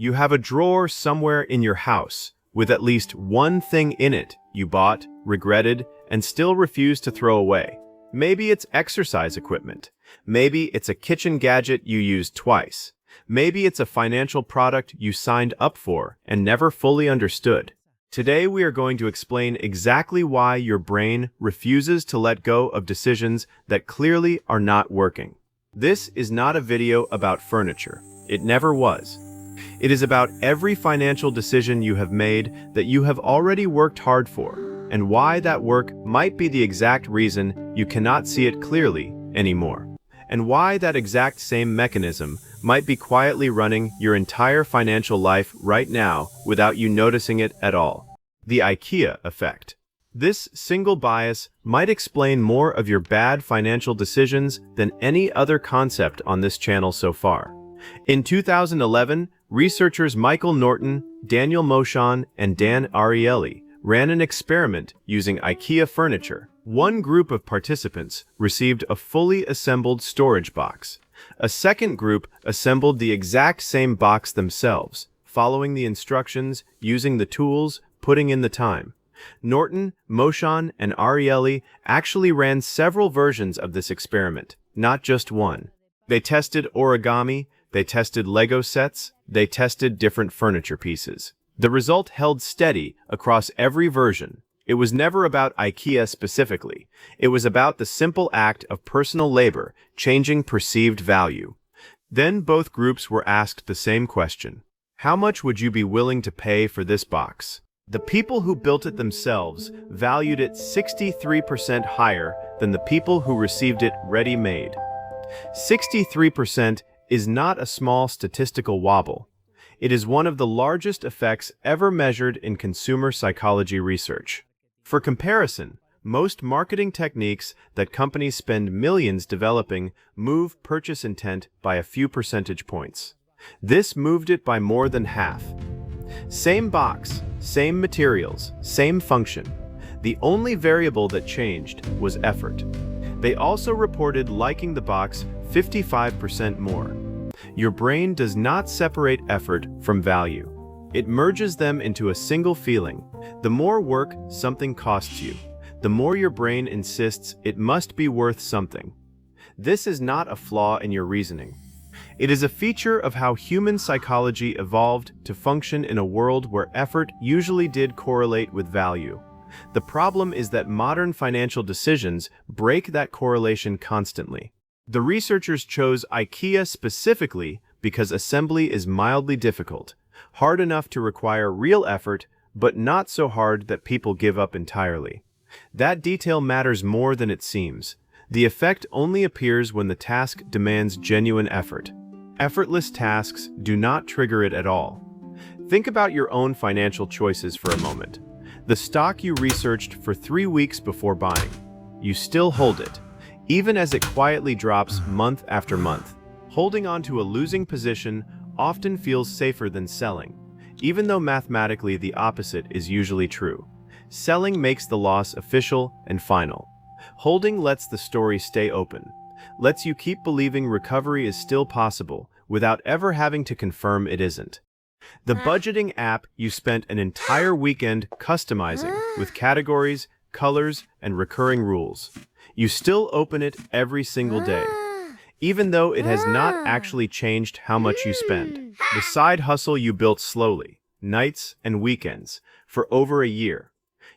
You have a drawer somewhere in your house with at least one thing in it you bought, regretted, and still refuse to throw away. Maybe it's exercise equipment. Maybe it's a kitchen gadget you used twice. Maybe it's a financial product you signed up for and never fully understood. Today we are going to explain exactly why your brain refuses to let go of decisions that clearly are not working. This is not a video about furniture. It never was. It is about every financial decision you have made that you have already worked hard for, and why that work might be the exact reason you cannot see it clearly anymore, and why that exact same mechanism might be quietly running your entire financial life right now without you noticing it at all. The IKEA Effect. This single bias might explain more of your bad financial decisions than any other concept on this channel so far. In 2011, researchers Michael Norton, Daniel Moshon, and Dan Ariely ran an experiment using IKEA furniture. One group of participants received a fully assembled storage box. A second group assembled the exact same box themselves, following the instructions, using the tools, putting in the time. Norton, Moshon, and Ariely actually ran several versions of this experiment, not just one. They tested origami, they tested Lego sets, they tested different furniture pieces. The result held steady across every version. It was never about IKEA specifically. It was about the simple act of personal labor changing perceived value. Then both groups were asked the same question. How much would you be willing to pay for this box? The people who built it themselves valued it 63% higher than the people who received it ready-made. 63% is not a small statistical wobble. It is one of the largest effects ever measured in consumer psychology research. For comparison, most marketing techniques that companies spend millions developing move purchase intent by a few percentage points. This moved it by more than half. Same box, same materials, same function. The only variable that changed was effort. They also reported liking the box 55% more. Your brain does not separate effort from value. It merges them into a single feeling. The more work something costs you, the more your brain insists it must be worth something. This is not a flaw in your reasoning. It is a feature of how human psychology evolved to function in a world where effort usually did correlate with value. The problem is that modern financial decisions break that correlation constantly. The researchers chose IKEA specifically because assembly is mildly difficult, hard enough to require real effort, but not so hard that people give up entirely. That detail matters more than it seems. The effect only appears when the task demands genuine effort. Effortless tasks do not trigger it at all. Think about your own financial choices for a moment. The stock you researched for 3 weeks before buying. You still hold it, even as it quietly drops month after month. Holding on to a losing position often feels safer than selling, even though mathematically the opposite is usually true. Selling makes the loss official and final. Holding lets the story stay open, lets you keep believing recovery is still possible without ever having to confirm it isn't. The budgeting app you spent an entire weekend customizing with categories, colors, and recurring rules. You still open it every single day, even though it has not actually changed how much you spend. The side hustle you built slowly, nights and weekends, for over a year.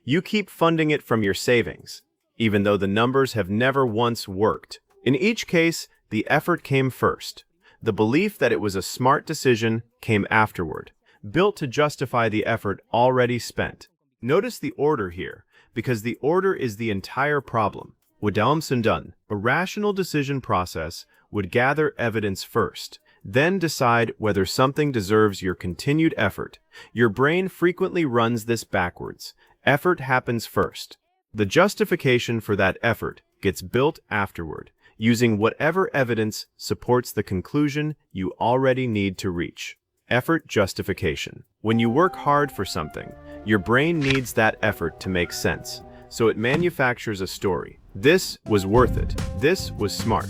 You keep funding it from your savings, even though the numbers have never once worked. In each case, the effort came first. The belief that it was a smart decision came afterward, built to justify the effort already spent. Notice the order here, because the order is the entire problem. Wadam Sundan, a rational decision process, would gather evidence first, then decide whether something deserves your continued effort. Your brain frequently runs this backwards. Effort happens first. The justification for that effort gets built afterward, using whatever evidence supports the conclusion you already need to reach. Effort justification. When you work hard for something, your brain needs that effort to make sense, so it manufactures a story. This was worth it. This was smart.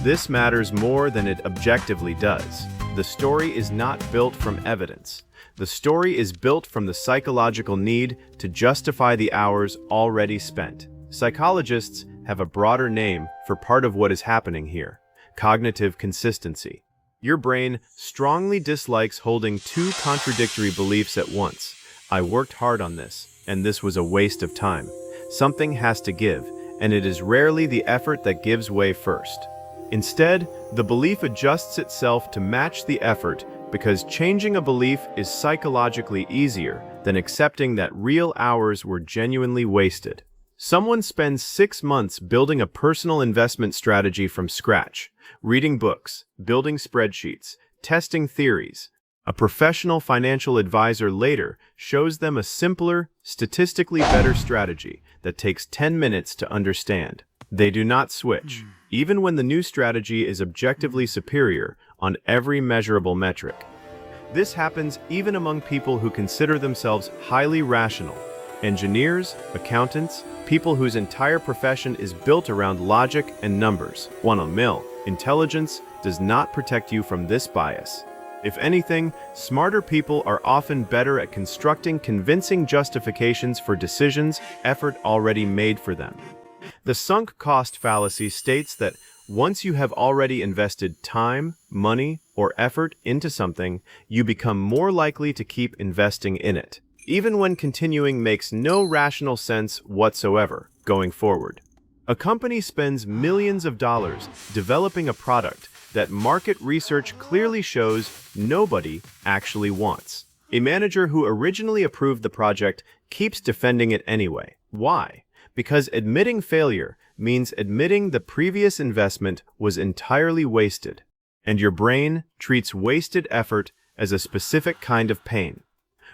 This matters more than it objectively does. The story is not built from evidence. The story is built from the psychological need to justify the hours already spent. Psychologists have a broader name for part of what is happening here: cognitive consistency. Your brain strongly dislikes holding two contradictory beliefs at once. I worked hard on this, and this was a waste of time. Something has to give, and it is rarely the effort that gives way first. Instead, the belief adjusts itself to match the effort because changing a belief is psychologically easier than accepting that real hours were genuinely wasted. Someone spends 6 months building a personal investment strategy from scratch, reading books, building spreadsheets, testing theories. A professional financial advisor later shows them a simpler, statistically better strategy that takes 10 minutes to understand. They do not switch, even when the new strategy is objectively superior on every measurable metric. This happens even among people who consider themselves highly rational. Engineers, accountants, people whose entire profession is built around logic and numbers. 1 Intelligence does not protect you from this bias. If anything, smarter people are often better at constructing convincing justifications for decisions, effort already made for them. The sunk cost fallacy states that once you have already invested time, money, or effort into something, you become more likely to keep investing in it, even when continuing makes no rational sense whatsoever going forward. A company spends millions of dollars developing a product that market research clearly shows nobody actually wants. A manager who originally approved the project keeps defending it anyway. Why? Because admitting failure means admitting the previous investment was entirely wasted, and your brain treats wasted effort as a specific kind of pain.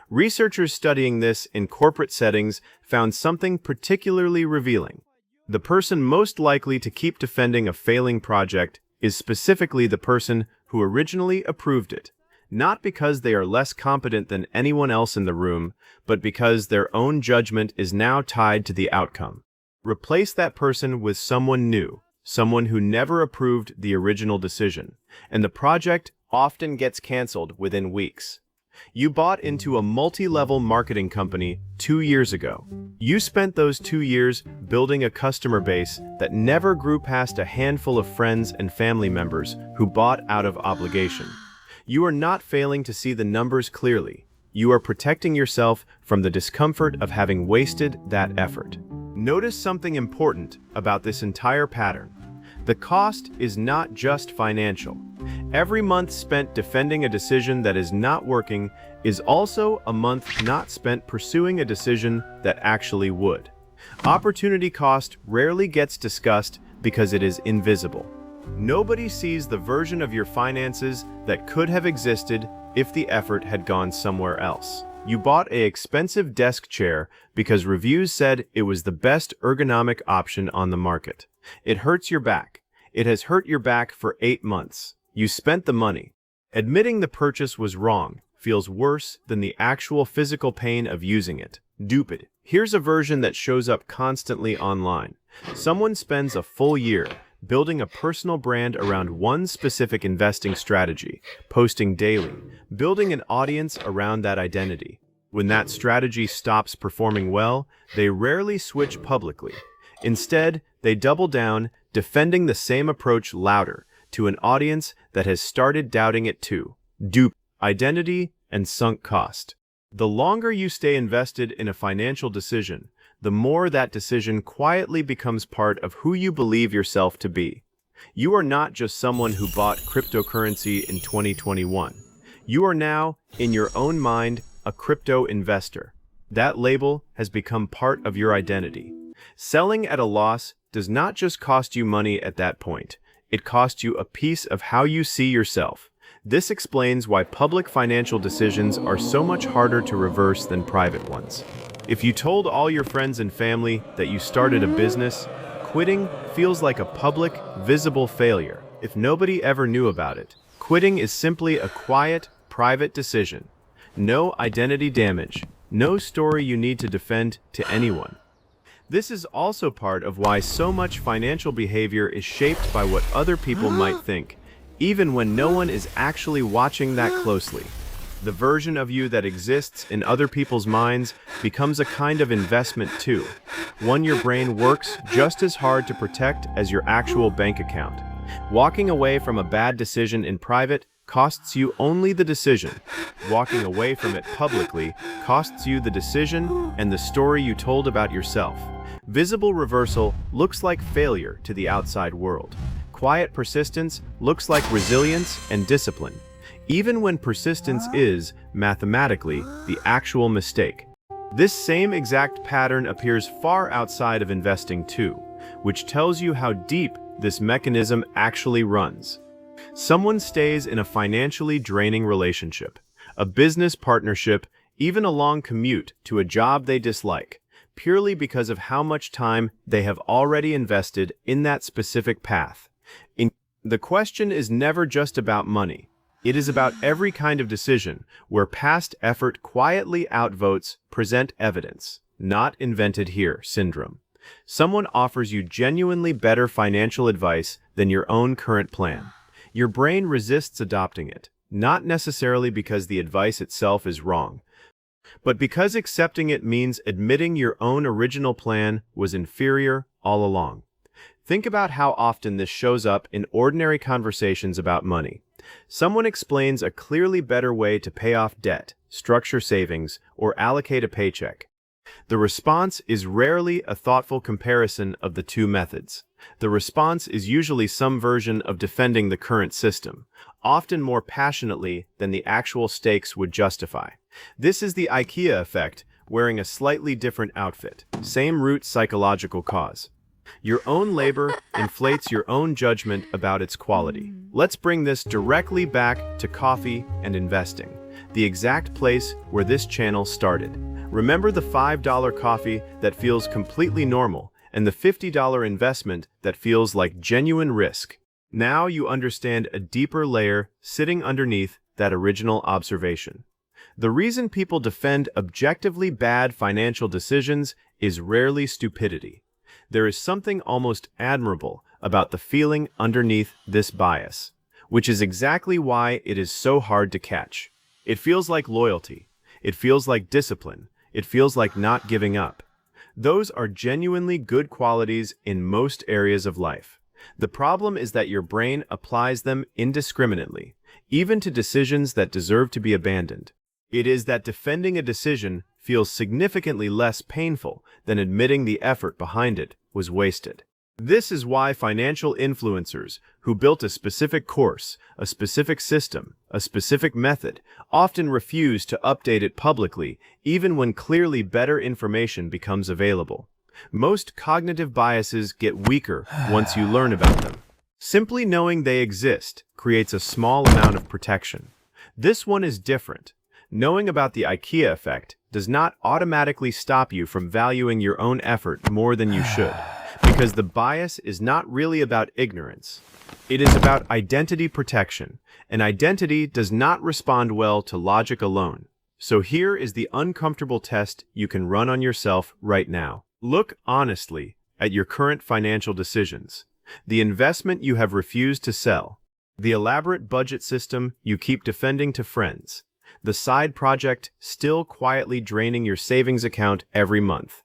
Researchers studying this in corporate settings found something particularly revealing. The person most likely to keep defending a failing project is specifically the person who originally approved it, not because they are less competent than anyone else in the room, but because their own judgment is now tied to the outcome. Replace that person with someone new, someone who never approved the original decision, and the project often gets canceled within weeks. You bought into a multi-level marketing company 2 years ago. You spent those 2 years building a customer base that never grew past a handful of friends and family members who bought out of obligation. You are not failing to see the numbers clearly. You are protecting yourself from the discomfort of having wasted that effort. Notice something important about this entire pattern. The cost is not just financial. Every month spent defending a decision that is not working is also a month not spent pursuing a decision that actually would. Opportunity cost rarely gets discussed because it is invisible. Nobody sees the version of your finances that could have existed if the effort had gone somewhere else. You bought an expensive desk chair because reviews said it was the best ergonomic option on the market. It hurts your back. It has hurt your back for 8 months. You spent the money. Admitting the purchase was wrong feels worse than the actual physical pain of using it. Dupe it. Here's a version that shows up constantly online. Someone spends a full year building a personal brand around one specific investing strategy, posting daily, building an audience around that identity. When that strategy stops performing well, they rarely switch publicly. Instead, they double down, defending the same approach louder to an audience that has started doubting it too. Dupe, identity, and sunk cost. The longer you stay invested in a financial decision, the more that decision quietly becomes part of who you believe yourself to be. You are not just someone who bought cryptocurrency in 2021. You are now, in your own mind, a crypto investor. That label has become part of your identity. Selling at a loss does not just cost you money at that point. It costs you a piece of how you see yourself. This explains why public financial decisions are so much harder to reverse than private ones. If you told all your friends and family that you started a business, quitting feels like a public, visible failure. If nobody ever knew about it, quitting is simply a quiet, private decision. No identity damage, no story you need to defend to anyone. This is also part of why so much financial behavior is shaped by what other people might think, even when no one is actually watching that closely. The version of you that exists in other people's minds becomes a kind of investment too, one your brain works just as hard to protect as your actual bank account. Walking away from a bad decision in private costs you only the decision. Walking away from it publicly costs you the decision and the story you told about yourself. Visible reversal looks like failure to the outside world. Quiet persistence looks like resilience and discipline, even when persistence is, mathematically, the actual mistake. This same exact pattern appears far outside of investing too, which tells you how deep this mechanism actually runs. Someone stays in a financially draining relationship, a business partnership, even a long commute to a job they dislike, purely because of how much time they have already invested in that specific path. The question is never just about money. It is about every kind of decision where past effort quietly outvotes present evidence, not invented here syndrome. Someone offers you genuinely better financial advice than your own current plan. Your brain resists adopting it, not necessarily because the advice itself is wrong, but because accepting it means admitting your own original plan was inferior all along. Think about how often this shows up in ordinary conversations about money. Someone explains a clearly better way to pay off debt, structure savings, or allocate a paycheck. The response is rarely a thoughtful comparison of the two methods. The response is usually some version of defending the current system, often more passionately than the actual stakes would justify. This is the IKEA effect, wearing a slightly different outfit. Same root psychological cause. Your own labor inflates your own judgment about its quality. Let's bring this directly back to coffee and investing, the exact place where this channel started. Remember the $5 coffee that feels completely normal and the $50 investment that feels like genuine risk. Now you understand a deeper layer sitting underneath that original observation. The reason people defend objectively bad financial decisions is rarely stupidity. There is something almost admirable about the feeling underneath this bias, which is exactly why it is so hard to catch. It feels like loyalty. It feels like discipline. It feels like not giving up. Those are genuinely good qualities in most areas of life. The problem is that your brain applies them indiscriminately, even to decisions that deserve to be abandoned. It is that defending a decision feels significantly less painful than admitting the effort behind it was wasted. This is why financial influencers who built a specific course, a specific system, a specific method, often refuse to update it publicly, even when clearly better information becomes available. Most cognitive biases get weaker once you learn about them. Simply knowing they exist creates a small amount of protection. This one is different. Knowing about the IKEA effect does not automatically stop you from valuing your own effort more than you should, because the bias is not really about ignorance. It is about identity protection, and identity does not respond well to logic alone. So here is the uncomfortable test you can run on yourself right now. Look honestly at your current financial decisions, the investment you have refused to sell, the elaborate budget system you keep defending to friends, the side project still quietly draining your savings account every month.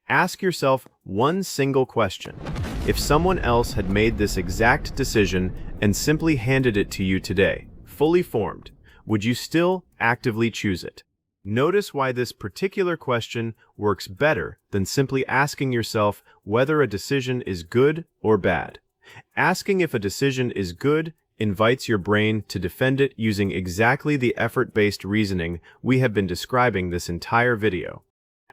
Ask yourself one single question. If someone else had made this exact decision and simply handed it to you today, fully formed, would you still actively choose it? Notice why this particular question works better than simply asking yourself whether a decision is good or bad. Asking if a decision is good invites your brain to defend it using exactly the effort-based reasoning we have been describing this entire video.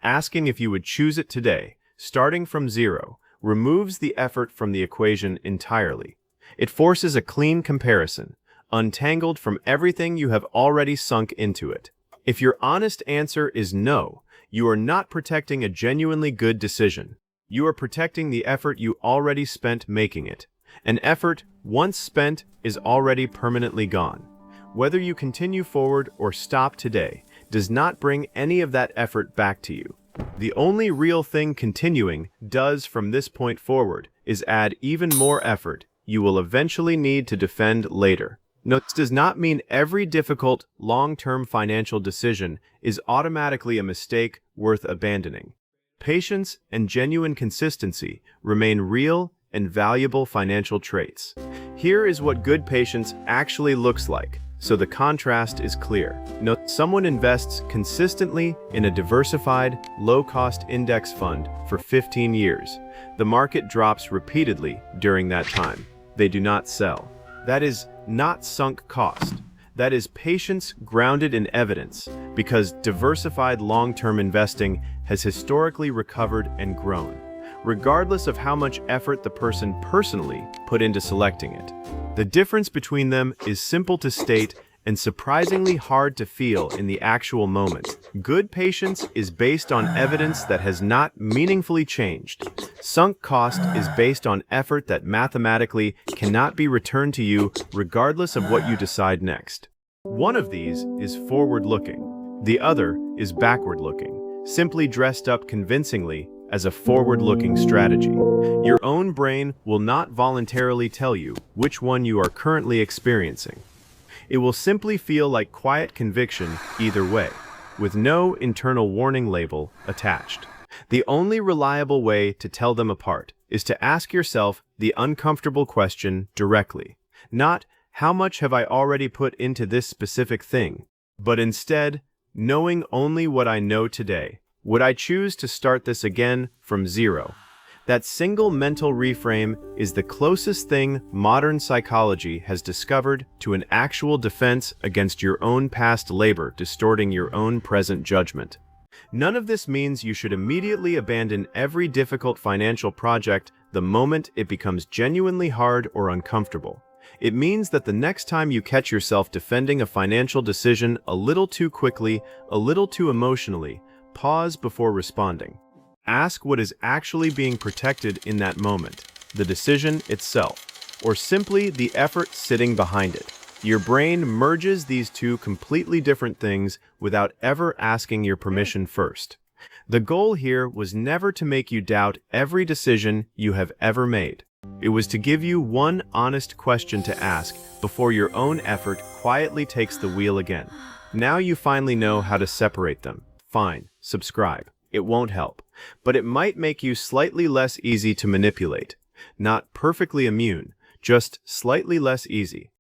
Asking if you would choose it today, starting from zero, removes the effort from the equation entirely. It forces a clean comparison, untangled from everything you have already sunk into it. If your honest answer is no, you are not protecting a genuinely good decision. You are protecting the effort you already spent making it. An effort, once spent, is already permanently gone. Whether you continue forward or stop today does not bring any of that effort back to you. The only real thing continuing does from this point forward is add even more effort, you will eventually need to defend later. No, this does not mean every difficult, long-term financial decision is automatically a mistake worth abandoning. Patience and genuine consistency remain real and valuable financial traits. Here is what good patience actually looks like, so the contrast is clear. Note, someone invests consistently in a diversified, low-cost index fund for 15 years. The market drops repeatedly during that time. They do not sell. That is not sunk cost. That is patience grounded in evidence, because diversified long-term investing has historically recovered and grown, regardless of how much effort the person personally put into selecting it. The difference between them is simple to state and surprisingly hard to feel in the actual moment. Good patience is based on evidence that has not meaningfully changed. Sunk cost is based on effort that mathematically cannot be returned to you regardless of what you decide next. One of these is forward-looking. The other is backward-looking, simply dressed up convincingly as a forward-looking strategy. Your own brain will not voluntarily tell you which one you are currently experiencing. It will simply feel like quiet conviction either way, with no internal warning label attached. The only reliable way to tell them apart is to ask yourself the uncomfortable question directly. Not, how much have I already put into this specific thing? But instead, knowing only what I know today, would I choose to start this again from zero? That single mental reframe is the closest thing modern psychology has discovered to an actual defense against your own past labor distorting your own present judgment. None of this means you should immediately abandon every difficult financial project the moment it becomes genuinely hard or uncomfortable. It means that the next time you catch yourself defending a financial decision a little too quickly, a little too emotionally, pause before responding. Ask what is actually being protected in that moment, the decision itself, or simply the effort sitting behind it. Your brain merges these two completely different things without ever asking your permission first. The goal here was never to make you doubt every decision you have ever made. It was to give you one honest question to ask before your own effort quietly takes the wheel again. Now you finally know how to separate them. Fine, subscribe. It won't help, but it might make you slightly less easy to manipulate. Not perfectly immune, just slightly less easy.